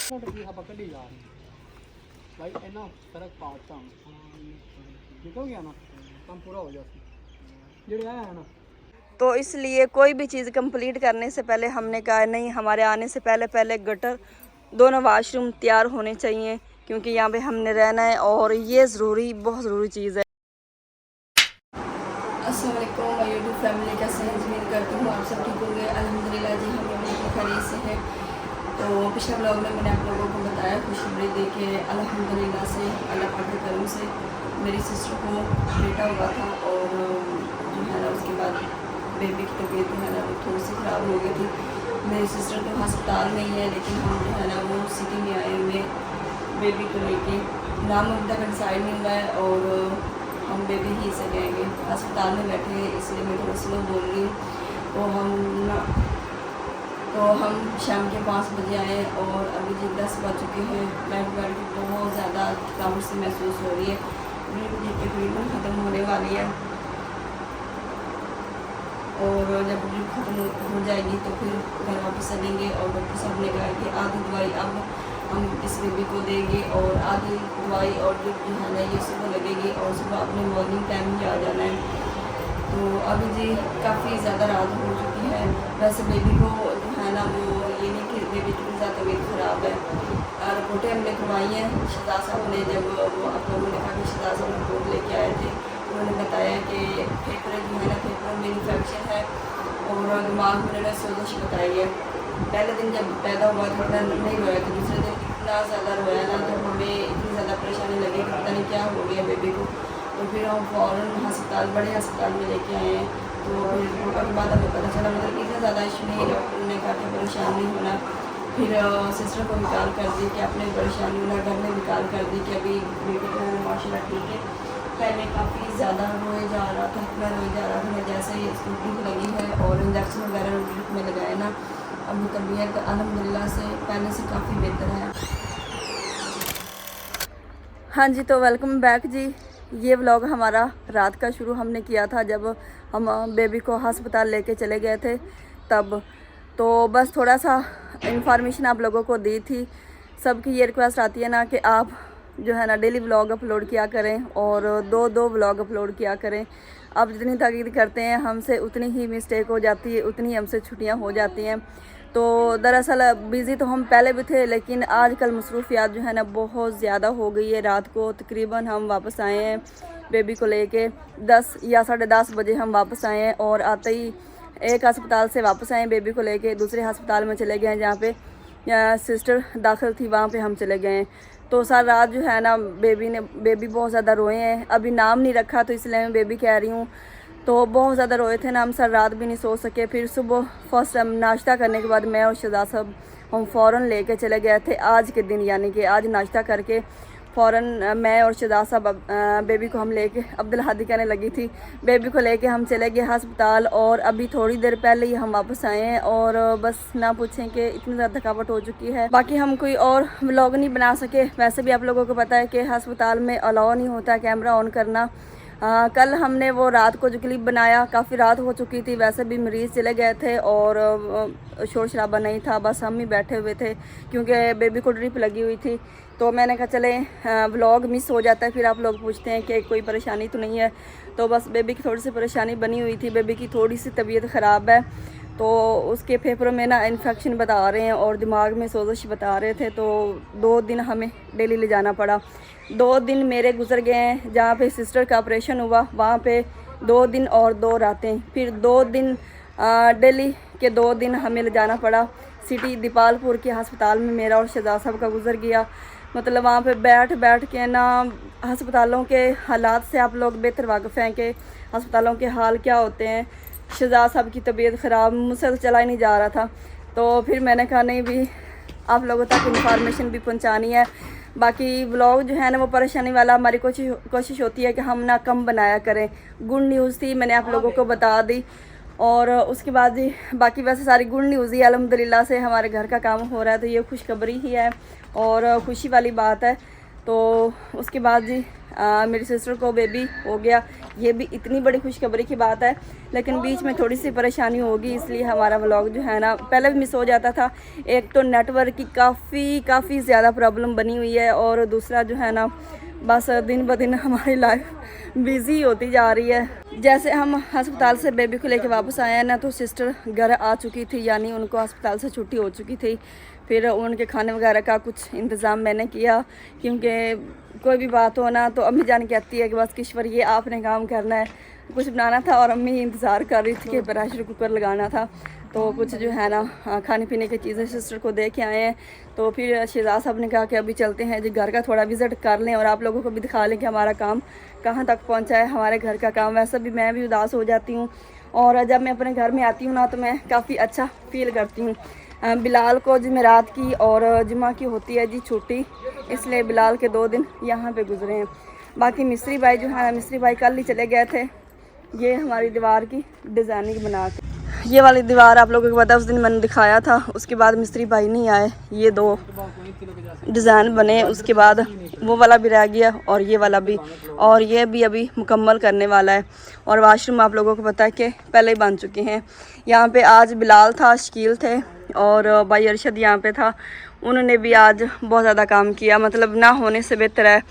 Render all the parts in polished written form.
की हवा कड़ी जा रही भाई इन्ना फर्क पाता निकल गया ना काम पूरा हो जाता जो आया है ना। तो इसलिए कोई भी चीज़ कंप्लीट करने से पहले हमने कहा नहीं, हमारे आने से पहले पहले गटर दोनों वाशरूम तैयार होने चाहिए, क्योंकि यहाँ पे हमने रहना है और ये ज़रूरी, बहुत ज़रूरी चीज़ है। अस्सलाम वालेकुम माय यूट्यूब फैमिली, कैसे हैं? उम्मीद करती हूँ आप सब ठीक होंगे। अल्हम्दुलिल्लाह जी, हम लोग बिल्कुल खैरियत से हैं। तो पिछले ब्लॉग में मैंने आप लोगों को बताया खुशखबरी दे के अल्हम्दुलिल्लाह से, अल्लाह पाक के करम से मेरी सिस्टर को बेटा हुआ था और जो है ना उसके बाद बेबी की तबीयत जो है ना वो थोड़ी सी ख़राब हो गई थी। मेरी सिस्टर तो अस्पताल में ही है, लेकिन हम जो है ना वो सिटी में आए हुए बेबी को लेके। नाम अभी तक डिसाइड नहीं हुआ है और हम बेबी ही से कहेंगे। अस्पताल में बैठे हैं इसलिए मैं थोड़ा स्लो बोल रही हूँ। तो हम शाम के 5 बजे आए और अभी जी 10 बज चुके हैं। बैठ बैठ के बहुत ज़्यादा थकावट सी महसूस हो रही है। ड्रिप तकरीबन ख़त्म होने वाली है और जब ड्रिप ख़त्म हो जाएगी तो फिर घर वापस चलेंगे। और डॉक्टर साहब ने कहा कि आधी दवाई अब हम इस बेबी को देंगे और आधी दवाई और ड्रिप जो है ना ये सुबह लगेगी और सुबह अपने मॉर्निंग टाइम ही आ जाना है। तो अभी जी काफ़ी ज़्यादा रात हो चुकी है। वैसे बेबी को जो है ना वो ये नहीं कि बेबी की ज़्यादा तबीयत ख़राब है। रिपोर्टें हमने करवाई हैं। शहजाद साहब ने जब वो आप लोगों ने कहा कि शहजाद साहब रिपोर्ट लेके आए थे, उन्होंने बताया कि फेफड़े जो है ना फेफड़ों में इन्फेक्शन है और दिमाग में उन्होंने सोजिश बताई है। पहले दिन जब पैदा हुआ तो इतना नहीं रोया, तो दूसरे दिन इतना ज़्यादा रोया ना, तो हमें इतनी ज़्यादा परेशानी लगी कि पता नहीं क्या हो गया बेबी को। तो फिर हम फ़ौरन अस्पताल, बड़े अस्पताल में लेके आए हैं। तो फिर रिपोर्ट के बाद हमें पता चला मतलब इतना ज़्यादा इशू नहीं। डॉक्टर ने कहा कि परेशान नहीं होना। फिर सिस्टर को विकाल कर दी कि अपने परेशानी होना, घर में विकाल कर दी कि अभी बेबी को माशाल्लाह ठीक है। पहले काफ़ी ज़्यादा रोए जा रहा था, इतना रोए जा रहा था जैसे ही इसको भूख लगी है और इंजेक्शन वगैरह ड्रिप में लगाए ना। अब तबीयत अल्हम्दुलिल्लाह से पहले से काफ़ी बेहतर है। हाँ जी, तो वेलकम बैक जी। ये व्लॉग हमारा रात का शुरू हमने किया था जब हम बेबी को अस्पताल लेके चले गए थे तब। तो बस थोड़ा सा इंफॉर्मेशन आप लोगों को दी थी। सबकी ये रिक्वेस्ट आती है ना कि आप जो है ना डेली व्लॉग अपलोड किया करें और दो व्लॉग अपलोड किया करें। आप जितनी ताकीद करते हैं हमसे उतनी ही मिस्टेक हो जाती है, उतनी हमसे छुट्टियां हो जाती हैं। तो दरअसल बिज़ी तो हम पहले भी थे, लेकिन आजकल मसरूफियात जो है ना बहुत ज़्यादा हो गई है। रात को तकरीबन हम वापस आए हैं बेबी को लेके 10 या 10:30 बजे हम वापस आए हैं और आते ही एक अस्पताल से वापस आए बेबी को लेके दूसरे अस्पताल में चले गए हैं जहाँ पे सिस्टर दाखिल थी, वहाँ पे हम चले गए हैं। तो सारी रात जो है ना बेबी बहुत ज़्यादा रोए हैं। अभी नाम नहीं रखा तो इसलिए मैं बेबी कह रही हूँ। तो बहुत ज़्यादा रोए थे ना, हम सर रात भी नहीं सो सके। फिर सुबह फर्स्ट नाश्ता करने के बाद मैं और शहजाद साहब हम फ़ौरन लेके चले गए थे आज के दिन, यानी कि आज नाश्ता करके फ़ौरन मैं और शहजाद साहब बेबी को हम लेके, अब्दुल हादी कहने लगी थी, बेबी को लेके हम चले गए अस्पताल। और अभी थोड़ी देर पहले ही हम वापस आए हैं और बस ना पूछें कि इतनी ज़्यादा थकावट हो चुकी है। बाकी हम कोई और व्लॉग नहीं बना सके। वैसे भी आप लोगों को पता है कि अस्पताल में अलाउ नहीं होता कैमरा ऑन करना। कल हमने वो रात को जो क्लिप बनाया, काफ़ी रात हो चुकी थी, वैसे भी मरीज़ चले गए थे और शोर शराबा नहीं था, बस हम ही बैठे हुए थे क्योंकि बेबी को ड्रिप लगी हुई थी। तो मैंने कहा चले व्लॉग मिस हो जाता है, फिर आप लोग पूछते हैं कि कोई परेशानी तो नहीं है। तो बस बेबी की थोड़ी सी परेशानी बनी हुई थी। बेबी की थोड़ी सी तबीयत ख़राब है, तो उसके फेफड़ों में ना इन्फेक्शन बता रहे हैं और दिमाग में सोजिश बता रहे थे। तो 2 दिन हमें डेली ले जाना पड़ा। 2 दिन मेरे गुजर गए हैं। जहाँ पे सिस्टर का ऑपरेशन हुआ वहाँ पे 2 दिन और 2 रातें, फिर 2 दिन डेली के 2 दिन हमें ले जाना पड़ा। सिटी दीपालपुर के अस्पताल में मेरा और शहजाद साहब का गुजर गया। मतलब वहाँ पे बैठ बैठ के ना अस्पतालों के हालात से आप लोग बेहतर वाकिफ़ हैं कि अस्पतालों के हाल क्या होते हैं। शहजाद साहब की तबीयत ख़राब, मुझसे तो चला ही नहीं जा रहा था। तो फिर मैंने कहा नहीं भी आप लोगों तक इंफॉर्मेशन भी पहुंचानी है। बाकी व्लॉग जो है ना वो परेशानी वाला हमारी कोशिश होती है कि हम ना कम बनाया करें। गुड न्यूज़ थी, मैंने आप लोगों को बता दी। और उसके बाद जी बाकी वैसे सारी गुड न्यूज़ ही अल्हम्दुलिल्लाह से हमारे घर का काम हो रहा है, तो ये खुशखबरी ही है और खुशी वाली बात है। तो उसके बाद जी मेरी सिस्टर को बेबी हो गया, ये भी इतनी बड़ी खुशखबरी की बात है। लेकिन बीच में थोड़ी सी परेशानी होगी, इसलिए हमारा व्लॉग जो है ना पहले भी मिस हो जाता था। एक तो नेटवर्क की काफ़ी ज़्यादा प्रॉब्लम बनी हुई है, और दूसरा जो है ना बस दिन ब दिन हमारी लाइफ बिज़ी होती जा रही है। जैसे हम अस्पताल से बेबी को लेके वापस आए हैं ना, तो सिस्टर घर आ चुकी थी, यानी उनको अस्पताल से छुट्टी हो चुकी थी। फिर उनके खाने वगैरह का कुछ इंतज़ाम मैंने किया, क्योंकि कोई भी बात हो ना तो अम्मी जान कहती है कि बस किश्वर ये आपने काम करना है। कुछ बनाना था और अम्मी इंतज़ार कर रही थी कि प्रेशर कुकर लगाना था, तो कुछ जो है ना खाने पीने की चीज़ें सिस्टर को दे के आए हैं। तो फिर शहजाद साहब ने कहा कि अभी चलते हैं जी, घर का थोड़ा विज़िट कर लें और आप लोगों को भी दिखा लें कि हमारा काम कहाँ तक पहुँचा है, हमारे घर का काम। वैसे भी मैं भी उदास हो जाती हूँ, और जब मैं अपने घर में आती हूँ ना तो मैं काफ़ी अच्छा फील करती हूँ। बिलाल को जुमेरात की और जुमा की होती है जी छुट्टी, इसलिए बिलाल के 2 दिन यहाँ पे गुजरे हैं। बाकी मिस्त्री भाई जो है, मिस्त्री भाई कल ही चले गए थे। ये हमारी दीवार की डिज़ाइनिंग बना के, ये वाली दीवार आप लोगों को पता है उस दिन मैंने दिखाया था। उसके बाद मिस्त्री भाई नहीं आए, ये 2 डिज़ाइन बने, उसके बाद वो वाला भी रह गया और ये वाला भी, और ये भी अभी मुकम्मल करने वाला है। और वाशरूम आप लोगों को पता है कि पहले ही बन चुके हैं। यहाँ पे आज बिलाल था, शकील थे और भाई अरशद यहाँ पे था। उन्होंने भी आज बहुत ज़्यादा काम किया, मतलब ना होने से बेहतर है।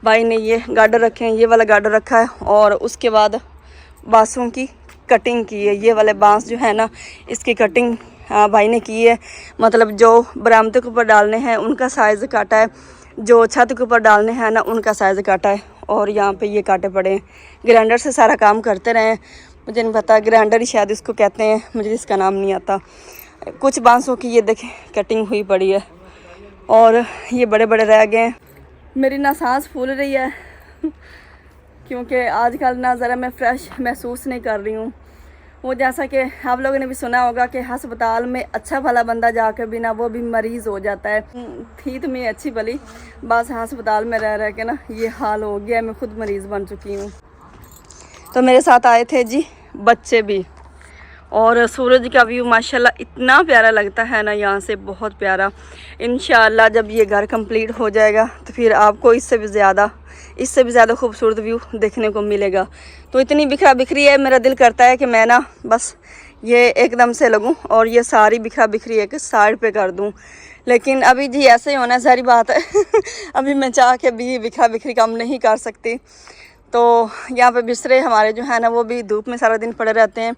भाई ने ये गार्डर रखे हैं, ये वाला गार्डर रखा है, और उसके बाद बांसों की कटिंग की है। ये वाले बांस जो है ना, इसकी कटिंग भाई ने की है। मतलब जो बरामदे के ऊपर डालने हैं उनका साइज़ काटा है, जो छत के ऊपर डालने हैं ना उनका साइज़ काटा है, और यहाँ पे ये काटे पड़े हैं। ग्राइंडर से सारा काम करते रहे, मुझे नहीं पता, ग्राइंडर ही शायद इसको कहते हैं, मुझे इसका नाम नहीं आता। कुछ बांसों की ये देखें कटिंग हुई पड़ी है, और ये बड़े बड़े रह गए हैं। मेरी ना सांस फूल रही है क्योंकि आजकल ना ज़रा मैं फ़्रेश महसूस नहीं कर रही हूँ। वो जैसा कि आप लोगों ने भी सुना होगा कि अस्पताल में अच्छा भला बंदा जाकर भी ना वो भी मरीज़ हो जाता है। थी तो मैं अच्छी भली, बस अस्पताल में रह रह के ना ये हाल हो गया, मैं खुद मरीज़ बन चुकी हूँ। तो मेरे साथ आए थे जी बच्चे भी, और सूरज का व्यू माशाल्लाह इतना प्यारा लगता है ना यहाँ से, बहुत प्यारा। इंशाल्लाह जब ये घर कंप्लीट हो जाएगा तो फिर आपको इससे भी ज़्यादा खूबसूरत व्यू देखने को मिलेगा। तो इतनी बिखरा बिखरी है, मेरा दिल करता है कि मैं ना बस ये एकदम से लगूं और ये सारी बिखरा बिखरी एक साइड पे कर दूं, लेकिन अभी जी ऐसे ही होना सारी बात है अभी मैं चाह के भी बिखरा बिखरी काम नहीं कर सकती। तो यहाँ पे बिस्तरे हमारे जो है ना वो भी धूप में सारा दिन पड़े रहते हैं,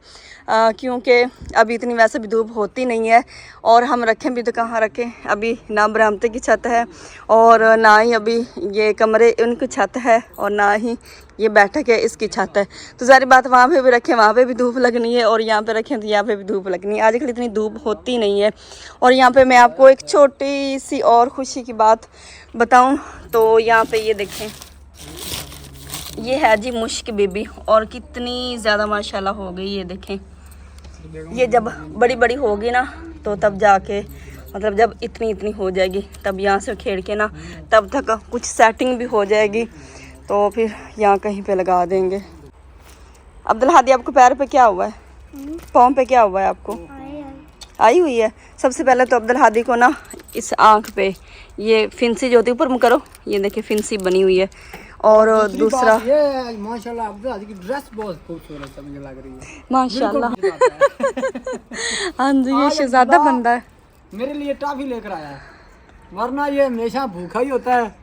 क्योंकि अभी इतनी वैसे भी धूप होती नहीं है, और हम रखें भी तो कहाँ रखें। अभी ना बरामदे की छत है, और ना ही अभी ये कमरे उनकी छत है, और ना ही ये बैठक है इसकी छत है। तो सारी बात वहाँ पे भी रखें, वहाँ पे भी धूप लगनी है, और यहाँ पे रखें तो यहाँ पे भी धूप लगनी है। आजकल इतनी धूप होती नहीं है। और यहाँ पे मैं आपको एक छोटी सी और खुशी की बात बताऊँ तो यहाँ पे ये देखें, ये है जी मुश्क बेबी, और कितनी ज़्यादा माशाल्लाह हो गई। ये देखें, ये जब बड़ी बड़ी होगी ना तो तब जाके, मतलब जब इतनी हो जाएगी तब यहाँ से खेड़ के ना तब तक कुछ सेटिंग भी हो जाएगी, तो फिर यहाँ कहीं पे लगा देंगे। अब्दुल हादी आपको पैर पे क्या हुआ है? पाँव पे क्या हुआ है आपको? आई हुई है। सबसे पहले तो अब्दुल हादी को ना इस आँख पे ये फिंसी जो होती है, ऊपर मुँह करो, ये देखिए फिंसी बनी हुई है। और दूसरा ये माशाल्लाह अब्दुल हादी की ड्रेस बहुत खूबसूरत है, मुझे लग रही है माशाल्लाह हाँ जी, ये शहजादा बंदा है। मेरे लिए टॉफी लेकर आया है, वरना ये हमेशा भूखा ही होता है,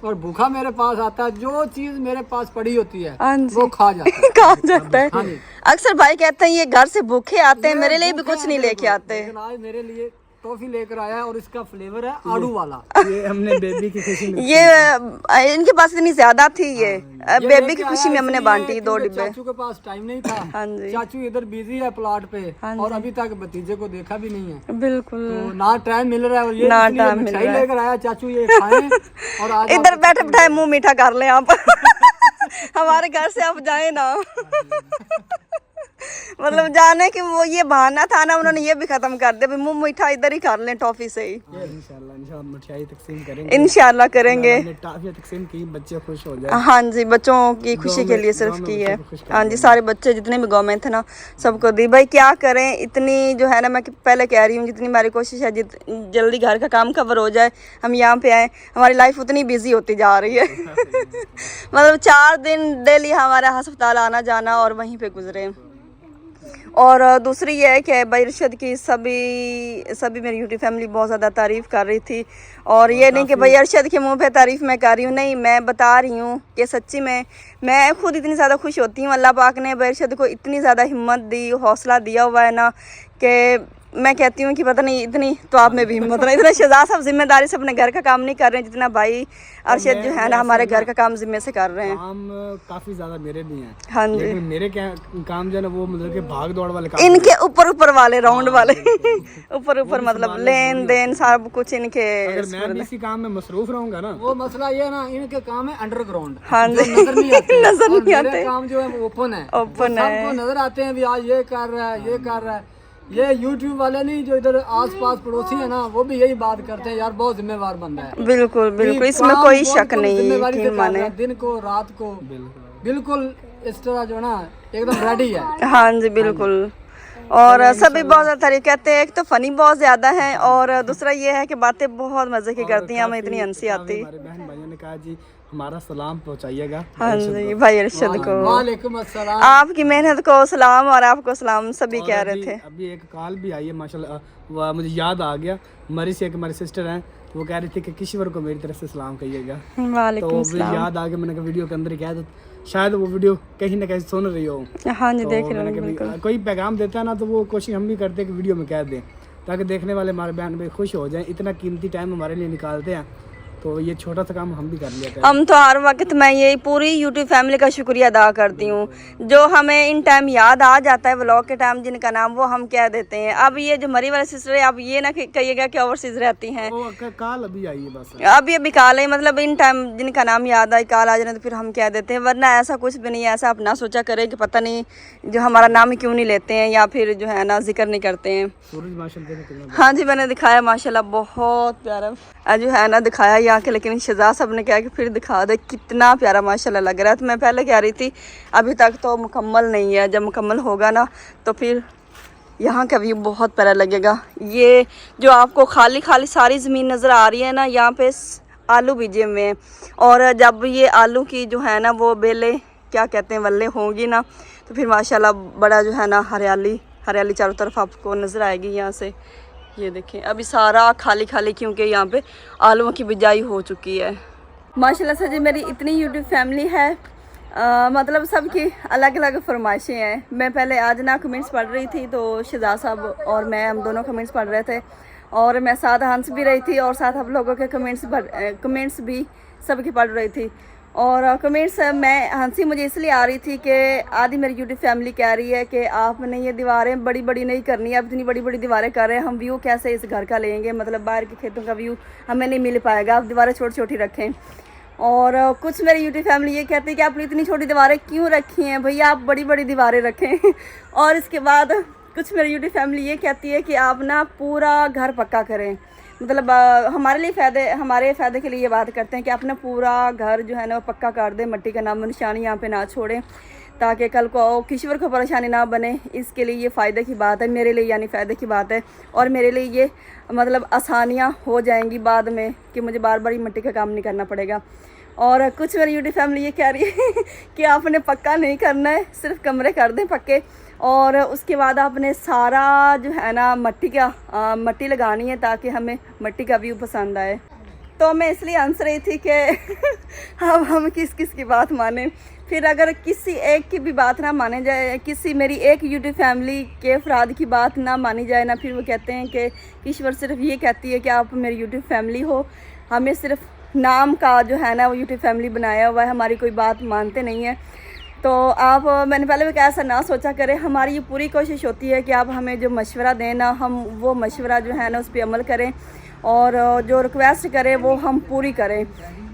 और भूखा मेरे पास आता है, जो चीज मेरे पास पड़ी होती है वो खा जाता है खा जाता है। हाँ, अक्सर भाई कहते हैं ये घर से भूखे आते हैं, मेरे लिए भी कुछ नहीं लेके आते। आज मेरे लिए टॉफी लेकर आया है, और इसका फ्लेवर है आड़ू वाला। ये हमने बेबी की खुशी में, ये इनके पास इतनी ज्यादा थी, ये बेबी की खुशी में हमने बांटी 2 डिब्बे। चाचू के पास टाइम नहीं था। हाँ जी, चाचू इधर बिजी है प्लॉट पे, और अभी तक भतीजे को देखा भी नहीं है। बिल्कुल, तो ना टाइम मिल रहा है, और ये ना इसलिए टाइम मिल रहा है। लेकर आया चाचू, ये खाएं और आज इधर बैठे बैठाए मुंह मीठा कर लें आप हमारे घर से आप जाए ना मतलब जाने कि वो ये बहाना था ना, उन्होंने ये भी खत्म कर दिया, मुंह मीठा इधर ही कर लें टॉफी से ही। इंशाल्लाह मिठाई तकसीम करेंगे, इंशाल्लाह करेंगे। टाफियां तकसीम की, बच्चे खुश हो जाए। हाँ जी, बच्चों की खुशी के लिए सिर्फ की है। हाँ जी, सारे बच्चे जितने भी गाँव में थे ना सबको दी। भाई क्या करें, इतनी जो है ना, मैं पहले कह रही हूँ जितनी हमारी कोशिश है जल्दी घर का काम कवर हो जाए, हम यहाँ पे आए, हमारी लाइफ उतनी बिजी होती जा रही है। मतलब 4 दिन डेली हमारा अस्पताल आना जाना और वहीं पे गुजरे। और दूसरी ये है कि भाई अरशद की सभी मेरी यूट्यूब फैमिली बहुत ज़्यादा तारीफ़ कर रही थी। और ये नहीं कि भाई अरशद के मुंह पे तारीफ़ मैं कर रही हूँ, नहीं, मैं बता रही हूँ कि सच्ची में मैं खुद इतनी ज़्यादा खुश होती हूँ। अल्लाह पाक ने भाई अरशद को इतनी ज़्यादा हिम्मत दी, हौसला दिया हुआ है ना कि मैं कहती हूँ कि पता नहीं इतनी तो आप में भी हिम्मत नहीं। इतना शहजाद साहब जिम्मेदारी से अपने घर का काम नहीं कर रहे हैं जितना भाई अरशद जो है ना हमारे घर का काम जिम्मे से कर रहे हैं। काम काफी ज्यादा मेरे भी हैं। हाँ जी, लेकिन मेरे काम जो है ना वो मतलब कि भाग दौड़ वाले काम, इनके ऊपर वाले राउंड वाले ऊपर मतलब लेन देन सब कुछ इनके। अगर मैं भी इसी काम में मसरूफ रहूंगा ना, वो मसला ये ना, इनके काम है अंडरग्राउंड। हाँ जी, नजर नहीं आते, नजर नहीं आते। काम जो है वो ओपन है, ओपन है, सबको नजर आते हैं भी आज ये कर रहा है, ये कर रहा है। ये YouTube वाले नहीं, जो इधर आसपास पड़ोसी है ना, वो भी यही बात करते हैं, यार बहुत जिम्मेवार बंदा है। बिल्कुल बिल्कुल, इसमें कोई शक नहीं, यकीन माने। दिन को रात को बिल्कुल इस तरह जो ना एकदम रेडी है। हाँ जी बिल्कुल। और सभी बहुत ज़्यादा तारीफ कहते हैं। एक तो फनी बहुत ज़्यादा है और दूसरा ये है कि बातें बहुत मज़े की करती हैं, हमें इतनी हंसी आती। हमारे बहन भाइयों ने कहा जी हमारा सलाम पहुंचाइएगा। हाँ जी भाई अरशद को वालेकुम अस्सलाम, आपकी मेहनत को सलाम और आपको सलाम सभी कह रहे थे। अभी एक कॉल भी आई है माशाल्लाह, मुझे याद आ गया, मरी से एक हमारी सिस्टर हैं, वो कह रही थी कि किश्वर को मेरी तरफ से सलाम कहिएगा। वालेकुम सलाम। याद आ गया, मैंने कहा वीडियो के अंदर ही कहा, तो शायद वो वीडियो कहीं ना कहीं सुन रही हो। हाँ जी, तो देख रहे हो। कोई पैगाम देता है ना तो वो कोशिश हम भी करते हैं कि वीडियो में कह दें, ताकि देखने वाले हमारे बहन भाई खुश हो जाएं। इतना कीमती टाइम हमारे लिए निकालते हैं, तो ये छोटा सा काम हम भी कर लिया। हम तो हर वक्त, मैं ये पूरी यूट्यूब फैमिली का शुक्रिया अदा करती हूँ जो हमें इन टाइम याद आ जाता है व्लॉग के टाइम, जिनका नाम वो हम कह देते हैं। अब ये जो मरी वाली सिस्टर है, अब ये ना कहिएगा कि ओवरसीज रहती हैं, काल अभी आई है बस, अभी काल है, मतलब इन टाइम जिनका नाम याद आए काल आ जाए तो फिर हम कह देते हैं, वरना ऐसा कुछ भी नहीं है। ऐसा अपना सोचा करे कि पता नहीं जो हमारा नाम क्यों नहीं लेते हैं या फिर जो है ना जिक्र नहीं करते हैं। हाँ जी, मैंने दिखाया माशाल्लाह, बहुत प्यारा जो है ना दिखाया यहाँ के, लेकिन शहजाद साहब ने कहा कि फिर दिखा दे, कितना प्यारा माशाल्लाह लग रहा है। तो मैं पहले कह रही थी अभी तक तो मुकम्मल नहीं है, जब मुकम्मल होगा ना तो फिर यहाँ का व्यू बहुत प्यारा लगेगा। ये जो आपको खाली खाली सारी ज़मीन नज़र आ रही है ना, यहाँ पे आलू बीजे हुए हैं, और जब ये आलू की जो है ना वो बेले क्या कहते हैं वल्ले होंगी ना, तो फिर माशाल्लाह बड़ा जो है ना हरियाली हरियाली चारों तरफ आपको नज़र आएगी। यहाँ से ये देखें अभी सारा खाली खाली, क्योंकि यहाँ पे आलूओं की बिजाई हो चुकी है। माशाल्लाह से जी मेरी इतनी यूट्यूब फैमिली है, मतलब सबकी अलग अलग फरमाइशें हैं। मैं पहले आज ना कमेंट्स पढ़ रही थी, तो शहजाद साहब और मैं हम दोनों कमेंट्स पढ़ रहे थे, और मैं साथ हंस भी रही थी और साथ आप लोगों के कमेंट्स भी सबकी पढ़ रही थी। और कमेंट्स मैं हंसी मुझे इसलिए आ रही थी कि आधी मेरी यूट्यूब फैमिली कह रही है कि आपने ये दीवारें बड़ी बड़ी नहीं करनी है, अब इतनी बड़ी बड़ी दीवारें कर रहे हैं, हम व्यू कैसे इस घर का लेंगे, मतलब बाहर के खेतों का व्यू हमें नहीं मिल पाएगा, आप दीवारें छोटी छोटी रखें। और कुछ मेरी यूट्यूब फैमिली ये कहती है कि आपने इतनी छोटी दीवारें क्यों रखी हैं भैया, आप बड़ी बड़ी दीवारें रखें। और इसके बाद कुछ मेरी यूट्यूब फैमिली ये कहती है कि आप ना पूरा घर पक्का करें, मतलब हमारे फ़ायदे के लिए ये बात करते हैं कि अपना पूरा घर जो है ना पक्का कर दें, मिट्टी का नाम निशानी यहाँ पे ना छोड़ें, ताकि कल को किश्वर को परेशानी ना बने। इसके लिए ये फ़ायदे की बात है, मेरे लिए यानी फ़ायदे की बात है, और मेरे लिए ये मतलब आसानियाँ हो जाएंगी बाद में कि मुझे बार बार मिट्टी का काम नहीं करना पड़ेगा। और कुछ मेरी यूट्यूब फैमिली ये कह रही है कि आपने पक्का नहीं करना है, सिर्फ कमरे कर दें पक्के, और उसके बाद आपने सारा जो है ना मट्टी लगानी है ताकि हमें मिट्टी का व्यू पसंद आए। तो मैं इसलिए हंस रही थी कि अब हम किस किस की बात माने। फिर अगर किसी एक की भी बात ना माने जाए, किसी मेरी एक यूट्यूब फैमिली के अफराद की बात ना मानी जाए ना, फिर वो कहते हैं कि ईश्वर सिर्फ ये कहती है कि आप मेरी यूट्यूब फैमिली हो, हमें सिर्फ नाम का जो है ना वो यूट्यूब फैमिली बनाया हुआ है, हमारी कोई बात मानते नहीं है। तो आप, मैंने पहले भी कहा, ऐसा ना सोचा करें। हमारी ये पूरी कोशिश होती है कि आप हमें जो मशवरा दें ना, हम वो मशवरा जो है ना उस पर अमल करें, और जो रिक्वेस्ट करें वो हम पूरी करें।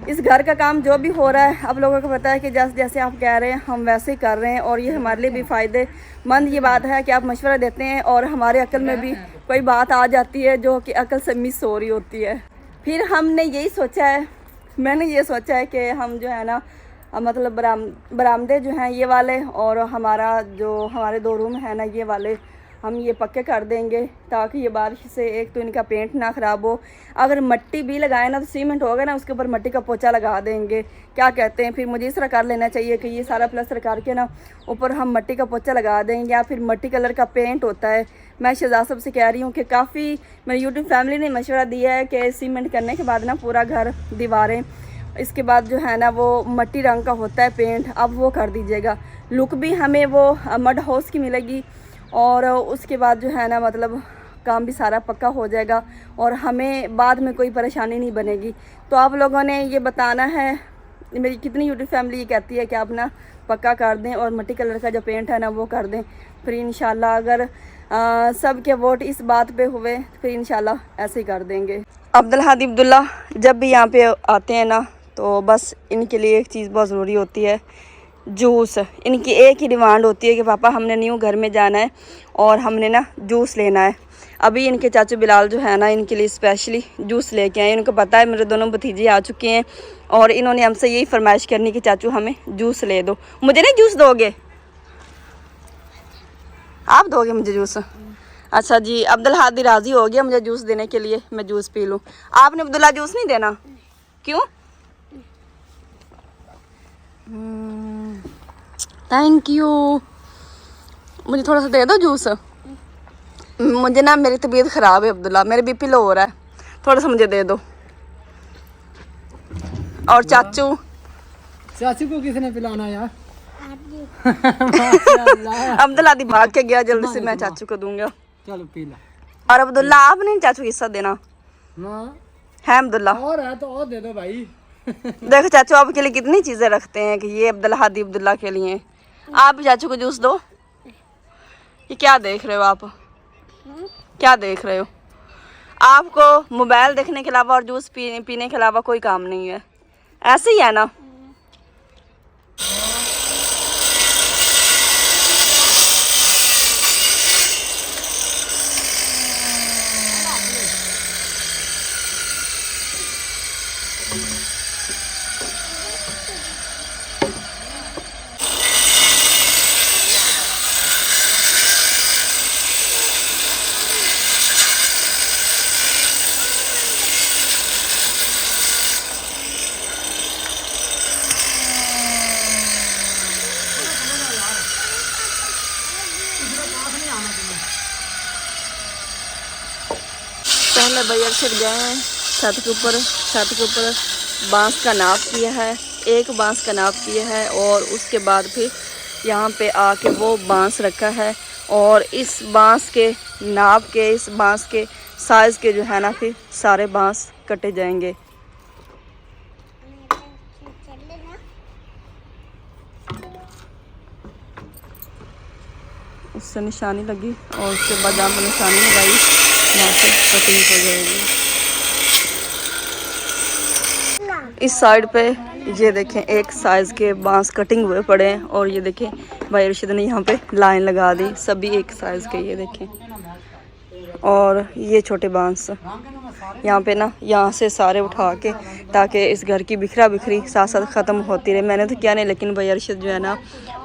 इस घर का काम जो भी हो रहा है, आप लोगों को पता है कि जैसे जैसे आप कह रहे हैं हम वैसे ही कर रहे हैं, और ये हमारे लिए भी फ़ायदेमंद ये बात है कि आप मशवरा देते हैं और हमारे अक्ल में भी कोई बात आ जाती है जो कि अक्ल से मिस हो रही होती है। फिर हमने यही सोचा है, मैंने ये सोचा है कि हम जो है ना मतलब बरामदे जो हैं ये वाले और हमारा जो हमारे 2 रूम है ना ये वाले हम ये पक्के कर देंगे, ताकि ये बारिश से एक तो इनका पेंट ना ख़राब हो। अगर मिट्टी भी लगाए ना तो सीमेंट होगा ना उसके ऊपर मिट्टी का पोछा लगा देंगे, क्या कहते हैं, फिर मुझे इस तरह कर लेना चाहिए कि ये सारा प्लास्टर करके ना ऊपर हम मिट्टी का पोछा लगा देंगे, या फिर मिट्टी कलर का पेंट होता है। मैं शहजाद साहब से कह रही हूँ कि काफ़ी मेरी यूट्यूब फैमिली ने मशवरा दिया है कि सीमेंट करने के बाद ना पूरा घर दीवारें इसके बाद जो है ना वो मट्टी रंग का होता है पेंट, अब वो कर दीजिएगा। लुक भी हमें वो मड हाउस की मिलेगी और उसके बाद जो है ना मतलब काम भी सारा पक्का हो जाएगा और हमें बाद में कोई परेशानी नहीं बनेगी। तो आप लोगों ने ये बताना है, मेरी कितनी यूट्यूब फैमिली ये कहती है कि आप ना पक्का कर दें और मट्टी कलर का जो पेंट है ना वो कर दें। फिर इंशाल्लाह अगर सब के वोट इस बात पे हुए फिर इंशाल्लाह ऐसे ही कर देंगे। अब्दुल हादी अब्दुल्ला जब भी यहाँ पे आते हैं ना तो बस इनके लिए एक चीज़ बहुत ज़रूरी होती है, जूस। इनकी एक ही डिमांड होती है कि पापा हमने न्यू घर में जाना है और हमने ना जूस लेना है। अभी इनके चाचू बिलाल जो है ना इनके लिए स्पेशली जूस लेके आए। इनको पता है मेरे दोनों भतीजे आ चुके हैं और इन्होंने हमसे यही फरमाइश करनी कि चाचू हमें जूस ले दो। मुझे नहीं जूस दोगे, आप दोगे मुझे जूस? अच्छा जी, अब्दुल हादी राज़ी हो गया मुझे जूस देने के लिए, मैं जूस पी लूँ। आपने अब्दुल्ला जूस नहीं देना, क्यों? थैंक यू, मुझे थोड़ा सा दे दो जूस। मुझे ना मेरी तबीयत ख़राब है अब्दुल्ला, मेरे बीपी लो हो रहा है, थोड़ा सा मुझे दे दो। और चाचू को किसने पिलाना यार? अब्दुल्ला दी भाग के गया जल्दी से, मैं चाचू को दूंगा। चलो पी ला। और अब्दुल्ला आपने चाचू को हिस्सा देना है अब्दुल्ला? और है तो और दे दो भाई। देखो चाचू आपके लिए कितनी चीजें रखते हैं कि ये अब्दुल हादी अब्दुल्ला के लिए। आप भी चाचू को जूस दो। ये क्या देख रहे हो आप, क्या देख रहे हो? आपको मोबाइल देखने के अलावा और जूस पीने के अलावा कोई काम नहीं है, ऐसे ही है ना? पहले भैया छिड़ गए हैं छत के ऊपर बांस का नाप किया है, एक बांस का नाप किया है और उसके बाद फिर यहाँ पे आके वो बांस रखा है और इस बांस के नाप के, इस बांस के साइज़ के जो है ना फिर सारे बांस कटे जाएंगे। उससे निशानी लगी और उसके बाद जहाँ पर निशानी लगाई यहाँ से कटिंग हो जाएगी। इस साइड पे ये देखें एक साइज़ के बांस कटिंग हुए पड़े हैं और ये देखें भाई अर्शद ने यहाँ पे लाइन लगा दी, सभी एक साइज़ के, ये देखें। और ये छोटे बांस यहाँ पे ना यहाँ से सारे उठा के ताकि इस घर की बिखरा बिखरी साथ साथ ख़त्म होती रहे। मैंने तो क्या नहीं, लेकिन भाई अर्शद जो है ना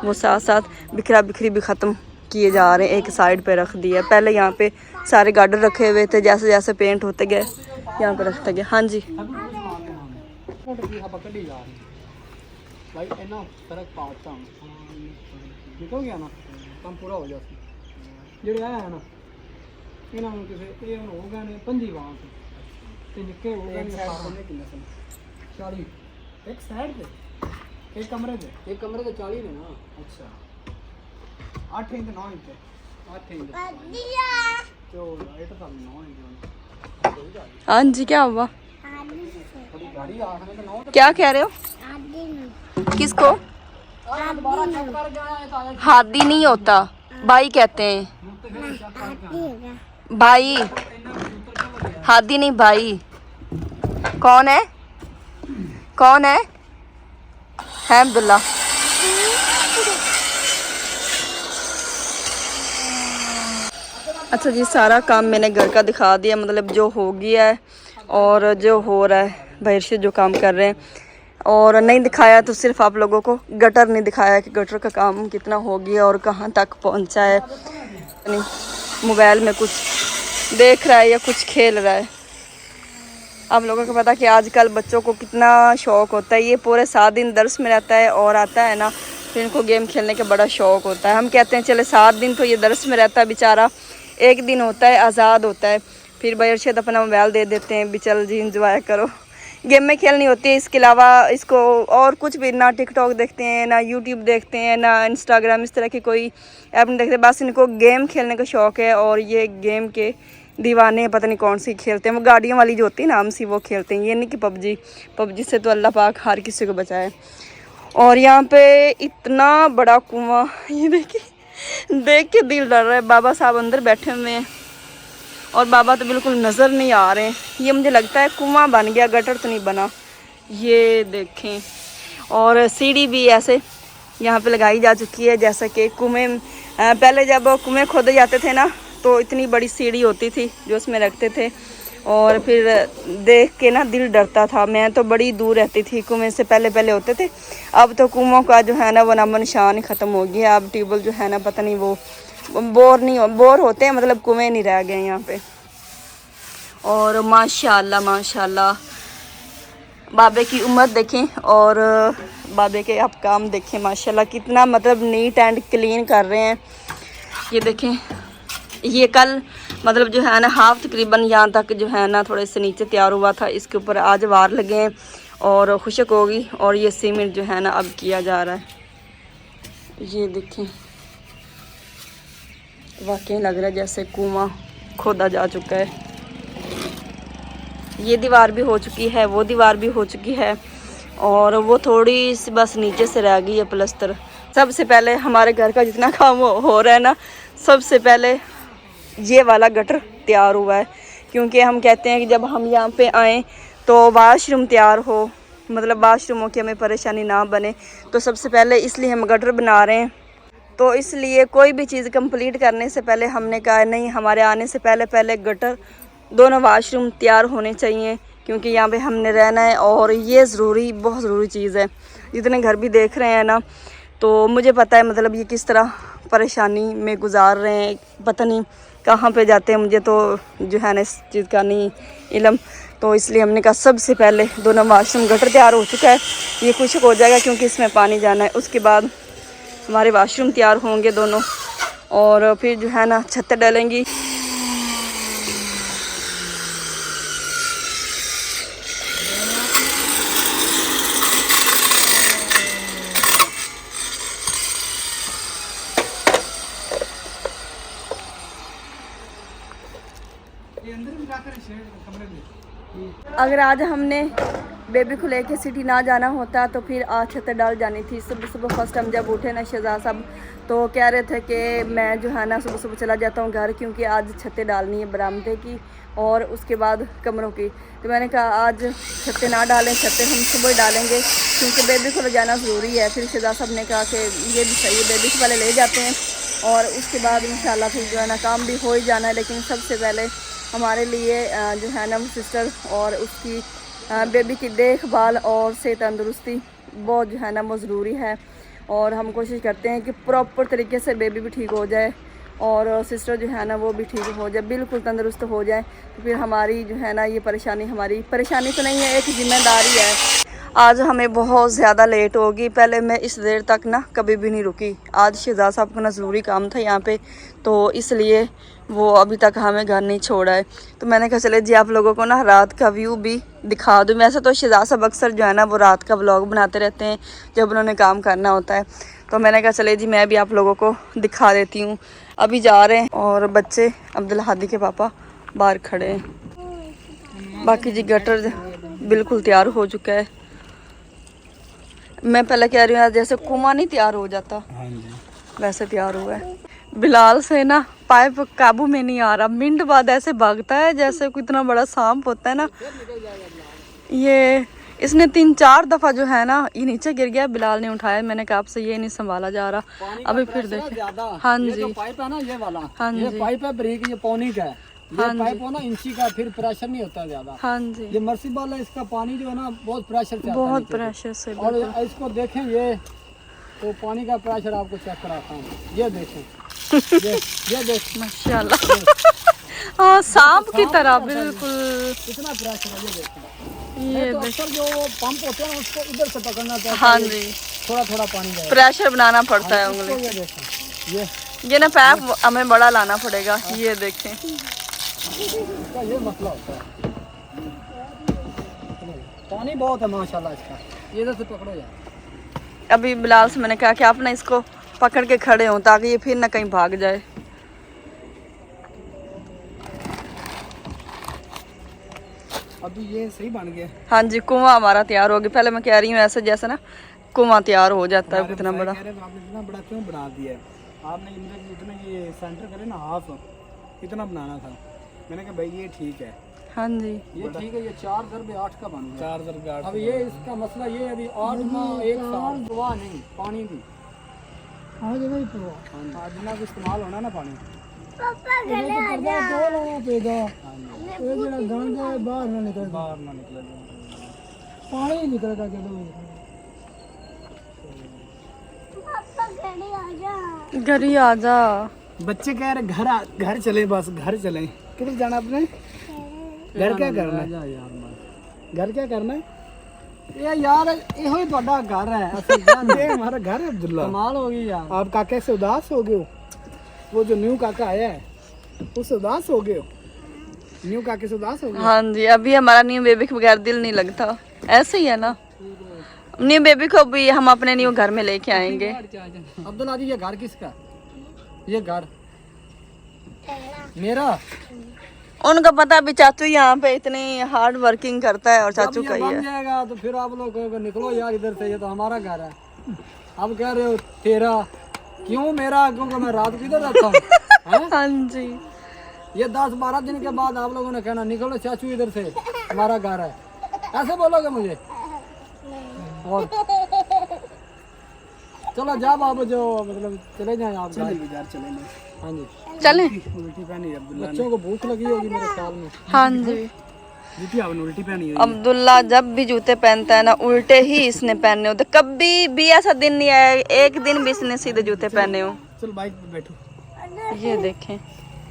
वो साथ साथ बिखरा बिखरी भी ख़त्म किए जा रहे हैं, एक साइड पे रख दिया। पहले यहाँ पे सारे गार्डर रखे हुए थे, जैसे जैसे पेंट होते गए यहाँ पे रखते गए। हाँ जी भाई इतना फर्क पाता हूँ निकल गया ना काम पूरा हो जाता जेड़े आया है ना इन्हों किसी ये हो गए ने 5 वहां ते निके हो गए ने कितने सन 40 एक साइड पे एक कमरे पे 40 ने ना। अच्छा 8 इंच 9 इंच 8 इंच तो एट तो 9 इंच। हाँ जी क्या हुआ, क्या कह रहे हो? किसको? हादी नहीं होता, भाई कहते हैं। भाई हादी नहीं, भाई कौन है? कौन है अब्दुल्ला? अच्छा जी, सारा काम मैंने घर का दिखा दिया, मतलब जो हो गया है और जो हो रहा है बाहर से जो काम कर रहे हैं। और नहीं दिखाया तो सिर्फ आप लोगों को गटर नहीं दिखाया कि गटर का काम कितना हो गया और कहाँ तक पहुँचा है। नहीं, मोबाइल में कुछ देख रहा है या कुछ खेल रहा है। आप लोगों को पता कि आजकल बच्चों को कितना शौक़ होता है, ये पूरे 7 दिन दर्स में रहता है और आता है ना फिर इनको गेम खेलने का बड़ा शौक़ होता है। हम कहते हैं चले 7 दिन तो ये दर्स में रहता है बेचारा, एक दिन होता है आज़ाद होता है, फिर बर्शद अपना मोबाइल दे देते हैं भी चल जी इंजॉय करो, गेम में खेलनी होती है। इसके अलावा इसको और कुछ भी ना टिकटॉक देखते हैं ना यूट्यूब देखते हैं ना इंस्टाग्राम, इस तरह की कोई ऐप नहीं देखते, बस इनको गेम खेलने का शौक़ है। और ये गेम के दीवाने पता नहीं कौन सी खेलते हैं, वो गाड़ियों वाली जो होती है नाम सी वो खेलते हैं, ये नहीं कि पबजी से तो अल्लाह पाक हर किसी को बचाए। और यहाँ पे इतना बड़ा कुआं, ये देखिए, देख के दिल डर रहा है। बाबा साहब अंदर बैठे हुए हैं और बाबा तो बिल्कुल नज़र नहीं आ रहे हैं। ये मुझे लगता है कुआं बन गया, गटर तो नहीं बना। ये देखें, और सीढ़ी भी ऐसे यहाँ पे लगाई जा चुकी है जैसा कि कुएं, पहले जब कुएं खोदे जाते थे ना तो इतनी बड़ी सीढ़ी होती थी जो उसमें रखते थे, और फिर देख के ना दिल डरता था। मैं तो बड़ी दूर रहती थी, कुएं से पहले होते थे। अब तो कुओं का जो है ना वो नामो निशान ही ख़त्म हो गया। अब ट्यूबवेल जो है ना पता नहीं वो बोर होते हैं, मतलब कुएं नहीं रह गए यहाँ पे। और माशाल्लाह माशाल्लाह बाबे की उम्र देखें और बाबे के आप काम देखें, माशाल्लाह कितना मतलब नीट एंड क्लीन कर रहे हैं। ये देखें, ये कल मतलब जो है ना हाफ तकरीबन यहाँ तक जो है ना थोड़े से नीचे तैयार हुआ था, इसके ऊपर आज वार लगे हैं और खुशक होगी। और ये सीमेंट जो है ना अब किया जा रहा है। ये देखें, वाकई लग रहा है जैसे कुआं खोदा जा चुका है। ये दीवार भी हो चुकी है, वो दीवार भी हो चुकी है और वो थोड़ी सी बस नीचे से रह गई है प्लस्तर। सबसे पहले हमारे घर का जितना काम हो रहा है ना, सबसे पहले ये वाला गटर तैयार हुआ है, क्योंकि हम कहते हैं कि जब हम यहाँ पे आएँ तो वाशरूम तैयार हो, मतलब वाशरूमों की हमें परेशानी ना बने, तो सबसे पहले इसलिए हम गटर बना रहे हैं। तो इसलिए कोई भी चीज़ कंप्लीट करने से पहले हमने कहा नहीं, हमारे आने से पहले गटर, दोनों वाशरूम तैयार होने चाहिए, क्योंकि यहाँ पे हमने रहना है और ये ज़रूरी, बहुत ज़रूरी चीज़ है। जितने घर भी देख रहे हैं ना, तो मुझे पता है मतलब ये किस तरह परेशानी में गुजार रहे हैं, पता नहीं कहाँ पे जाते हैं, मुझे तो जो है ना इस चीज़ का नहीं इल्म। तो इसलिए हमने कहा सबसे पहले दोनों वाशरूम, गटर तैयार हो चुका है, ये खुशक हो जाएगा क्योंकि इसमें पानी जाना है, उसके बाद हमारे वाशरूम तैयार होंगे दोनों, और फिर जो है ना छतें डलेंगी। अगर आज हमने बेबी को लेके सिटी ना जाना होता तो फिर आज छतें डाल जानी थी। सुबह फर्स्ट हम जब उठे ना शहजाद साहब तो कह रहे थे कि मैं जो है ना सुबह चला जाता हूँ घर, क्योंकि आज छतें डालनी है बरामदे की और उसके बाद कमरों की। तो मैंने कहा आज छतें ना डालें, छतें हम सुबह डालेंगे क्योंकि बेबी को ले जाना ज़रूरी है। फिर शहजाद साहब ने कहा कि ये भी सही है, बेबी को पहले ले जाते हैं और उसके बाद इंशाल्लाह फिर जो है ना काम भी हो ही जाना है। लेकिन सबसे पहले हमारे लिए जो है ना सिस्टर और उसकी बेबी की देखभाल और सेहत तंदुरुस्ती बहुत जो है ना वो ज़रूरी है, और हम कोशिश करते हैं कि प्रॉपर तरीके से बेबी भी ठीक हो जाए और सिस्टर जो है ना वो भी ठीक हो जाए, बिल्कुल तंदुरुस्त हो जाए। तो फिर हमारी जो है ना ये परेशानी, हमारी परेशानी तो नहीं है, एक जिम्मेदारी है। आज हमें बहुत ज़्यादा लेट होगी, पहले मैं इस देर तक ना कभी भी नहीं रुकी। आज शहजाद साहब का ना ज़रूरी काम था यहाँ पे, तो इसलिए वो अभी तक हमें घर नहीं छोड़ा है। तो मैंने कहा चले जी आप लोगों को ना रात का व्यू भी दिखा दूँ। वैसे तो शहजाद साहब अक्सर जो है ना वो रात का व्लॉग बनाते रहते हैं जब उन्होंने काम करना होता है, तो मैंने कहा चले जी मैं भी आप लोगों को दिखा देती हूँ। अभी जा रहे हैं और बच्चे अब्दुल हादी के पापा बाहर खड़े हैं। बाकी जी गटर बिल्कुल तैयार हो चुका है। मैं पहले कह रही हूँ जैसे कुआं नहीं तैयार हो जाता, वैसे तैयार हुआ है। बिलाल से ना पाइप काबू में नहीं आ रहा, मिनट बाद ऐसे भागता है जैसे कोई इतना बड़ा सांप होता है ना। ये इसने 3-4 दफ़ा जो है ना ये नीचे गिर गया, बिलाल ने उठाया। मैंने कहा आपसे ये नहीं संभाला जा रहा। अभी फिर देखिए, हाँ जी, पाइप है ना ये वाला, हाँ ये जी, पाइप है ब्रेक, ये पानी का है, ये पाइप हो ना इंची का, फिर प्रेशर नहीं होता ज्यादा। हाँ जी, ये मर्सिबल है, इसका पानी जो है ना बहुत प्रेशर से आता है बहुत नीचे से। प्रेशर से। और इसको देखें, ये तो पानी का प्रेशर आपको चेक कराता हूँ, ये देखें, ये देखें माशाल्लाह। हाँ, सांप की तरह बिल्कुल। कितना प्रेशर है, ये देखें। ये तो अक्सर जो पंप होते हैं उसको इधर से पकड़ना पड़ता है। हाँ जी, थोड़ा थोड़ा पानी जाए, प्रेशर बनाना पड़ता है इसको उंगली। ये देखें, ये ना पैप हमें बड़ा लाना पड़ेगा। ये देखें, इसका ये मसला होता है। पानी बहुत है माशाल्लाह इसका, ये इधर से पकड़ो यार। अभी बिलाल से मैंने कहा कि आप ना इसको पकड़ के खड़े हो ताकि ये फिर ना कहीं भाग जाए। अभी ये सही बन गया। हाँ जी, कुआं हमारा तैयार हो गया। पहले मैं कह रही हूँ ऐसे जैसे ना कुआं तैयार हो जाता है, कितना बड़ा। कह रहे हैं, आपने इतना बड़ा क्यों बना दिया है? आपने इतना ये सेंटर करे ना हाफ, इतना बनाना था। मैंने कहा भाई ये ठीक है। हाँ जी, ये ठीक है, ये 4 दरबे 8 का बन गया। 4 दरबे 8। अब ये इसका मसला ये है, अभी 8 माह 1 साल दुआ नहीं पानी की। हाँ जी, नहीं तो आज ना इस्तेमाल होना ना पानी। पापा गले आ जा। दो लोगों पे दा ये जरा गंदा है, बाहर ना निकले, पानी ही निकलेगा जब। पापा गले आ जा, घर ही आ जा। बच्चे कह रहे घर चले, बस घर चले। किधर जाना आपने? घर क्या करना है? घर क्या करना है? ये यार यो ही बड़ा घर है। ये हमारा घर है अब्दुल्ला। कमाल हो गई यार। आप काके से उदास हो गए हो? वो जो न्यू काका आया है उससे उदास हो गए हो? न्यू काके से उदास हो गए? हाँ जी, अभी हमारा न्यू बेबी के बगैर दिल नहीं लगता। ऐसे ही है ना, न्यू बेबी को भी हम अपने न्यू घर में लेके आएंगे। अब्दुल्ला जी, ये घर किसका? ये घर मेरा। उनको पता भी चाचू यहाँ पे इतनी हार्ड वर्किंग करता है और चाचू का ही बन है। जाएगा तो फिर आप लोग कहोगे निकलो यार इधर से, ये तो हमारा घर है। अब कह रहे हो तेरा, क्यों मेरा? क्योंकि मैं रात को इधर रहता हूँ। हाँ जी, ये 10-12 दिन के बाद आप लोगों ने कहना निकलो चाचू इधर से, हमारा घर है। ऐसे बोलोगे मुझे? और चलो जाओ आप, जो मतलब चले जाए आप। चलेंगे। हाँ जी, चलें। उल्टी पहनी है बच्चों को, भूख लगी होगी मेरे ख्याल में। हाँ जी, जीती आपने उल्टी पहनी है। अब्दुल्ला जब भी जूते पहनता है ना, उल्टे ही इसने पहने होते। कभी भी ऐसा दिन नहीं आया एक दिन भी इसने सीधे जूते पहने हो। चल बाइक पे बैठो। ये देखें,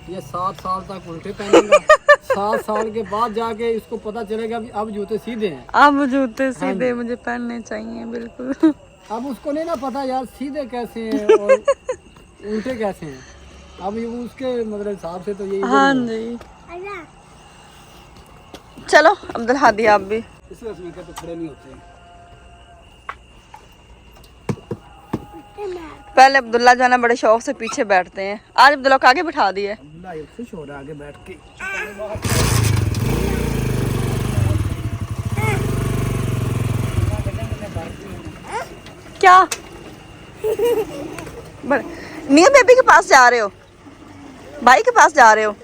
ये 7 साल तक उल्टे पहनेगा। 7 साल के बाद जाके इसको पता चलेगा कि अब जूते सीधे हैं। अब जूते सीधे मुझे पहनने चाहिए बिल्कुल। अब उसको नहीं ना पता यार सीधे कैसे हैं और उल्टे कैसे हैं। अब ये उसके मतलब हिसाब से तो यही। हाँ जी, चलो अब्दुल हादी आप भी। इस वजह से तो खड़े नहीं होते। पहले अब्दुल्ला जो है ना बड़े शौक से पीछे बैठते हैं, आज अब्दुल्ला को आगे बिठा दिए। अब्दुल्ला ये खुश हो रहा है आगे बैठ के। क्या न्यू बेबी के पास जा रहे हो? भाई के पास जा रहे हो?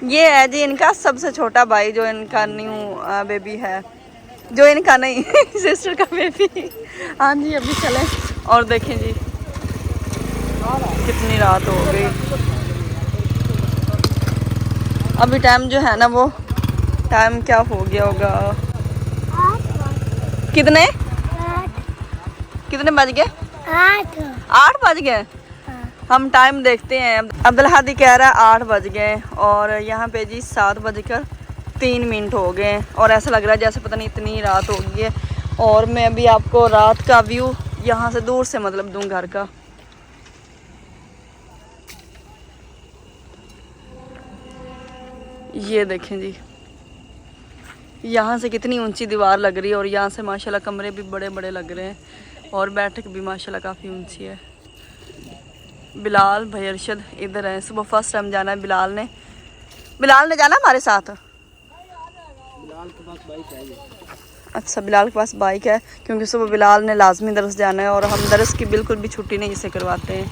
ये है जी इनका सबसे छोटा भाई, जो इनका न्यू बेबी है, जो इनका नहीं सिस्टर का बेबी। हाँ जी, अभी चलें और देखें जी कितनी रात हो गई। अभी टाइम जो है ना, वो टाइम क्या हो गया होगा, कितने बज गए? 8 बज गए। हम टाइम देखते हैं। अब्दुल हादी कह रहा है 8 बज गए और यहाँ पे जी 7:03 हो गए और ऐसा लग रहा है जैसे पता नहीं इतनी रात हो गई है। और मैं अभी आपको रात का व्यू यहाँ से दूर से मतलब दूँ घर का। ये देखें जी, यहाँ से कितनी ऊंची दीवार लग रही है और यहाँ से माशाल्लाह कमरे भी बड़े बड़े लग रहे हैं और बैठक भी माशाल्लाह काफ़ी ऊंची है। बिलाल भाई अरशद इधर है। सुबह फर्स्ट टाइम जाना है बिलाल ने जाना हमारे साथ। बिलाल के पास बाइक है। अच्छा, बिलाल के पास बाइक है क्योंकि सुबह बिलाल ने लाजमी दरस जाना है और हम दरस की बिल्कुल भी छुट्टी नहीं इसे करवाते हैं।